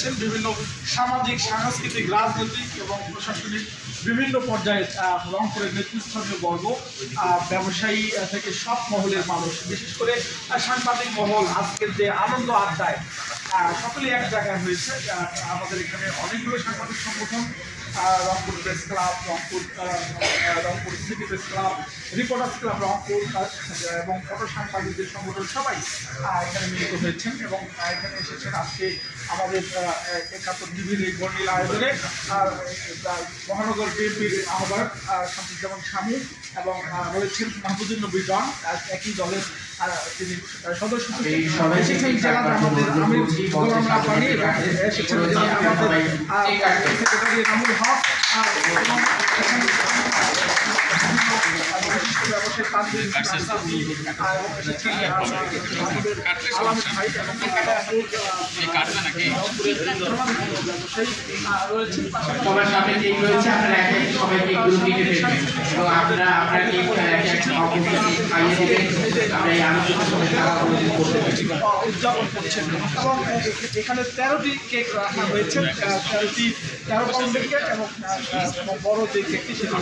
হয়েছেন। বিভিন্ন সামাজিক, সাংস্কৃতিক, রাজনৈতিক এবং প্রশাসনিক বিভিন্ন পর্যায়ে রংপুরের নেতৃস্থানীয় বর্গ, ব্যবসায়ী থেকে সব মহলের মানুষ, বিশেষ করে সাংবাদিক মহল আজকের যে আনন্দ আড্ডায় সকলেই এক জায়গায় হয়েছে। আমাদের এখানে অনেকগুলো সাংবাদিক সংগঠন, Rangpur press club, Rangpur city press club, reporters club Rangpur এবং ফটো সাংবাদিকদের সংগঠন সবাই এখানে মিলিত হয়েছেন এবং এখানে এসেছেন আজকে আমাদের ৭১ টিভির এই বর্ণিল আয়োজনে মহানগর বিএনপির আহ্বায়ক শামসুজ্জামান শামীম এবং রয়েছেন মাহমুদুল নবী ডন, একই দলের তিনি সদস্য এসেছেন জেলা আমাদের আমির গোলাম রাব্বানী, এসেছেন আমাদের সেক্রেটারি নামুল হক এবং ব্যবসায়ী তানভীর এসেছেন আলামী ভাই এবং রয়েছেন উদযাপন করছেন এবং এখানে 13টি কেক রাখা হয়েছে, 13 পাউন্ডের কেক এবং বড় যে কেকটি সেটি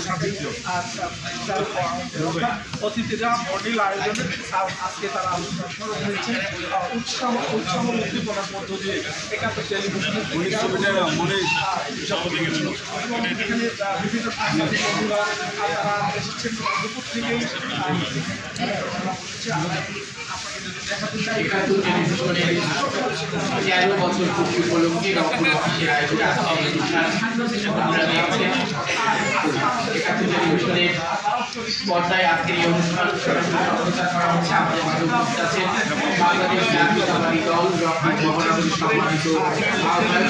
অতিথিরা বর্ণিল আয়োজনে আজকে তারা স্মরণ হয়েছে উৎসাহ উদ্দীপনার মধ্য দিয়ে ৭১ টেলিভিশনের এবং এখানে বিভিন্ন সাংবাদিক বন্ধুরা তারা এসেছেন দুপুর থেকেই পর্দায় আজকের এই অনুষ্ঠান প্রচার করা হচ্ছে। আমাদের মাঝে উপস্থিত আছেন বাংলাদেশ জাতীয়তাবাদী দল রংপুর মহানগরীর সম্মানিত আহ্বায়ক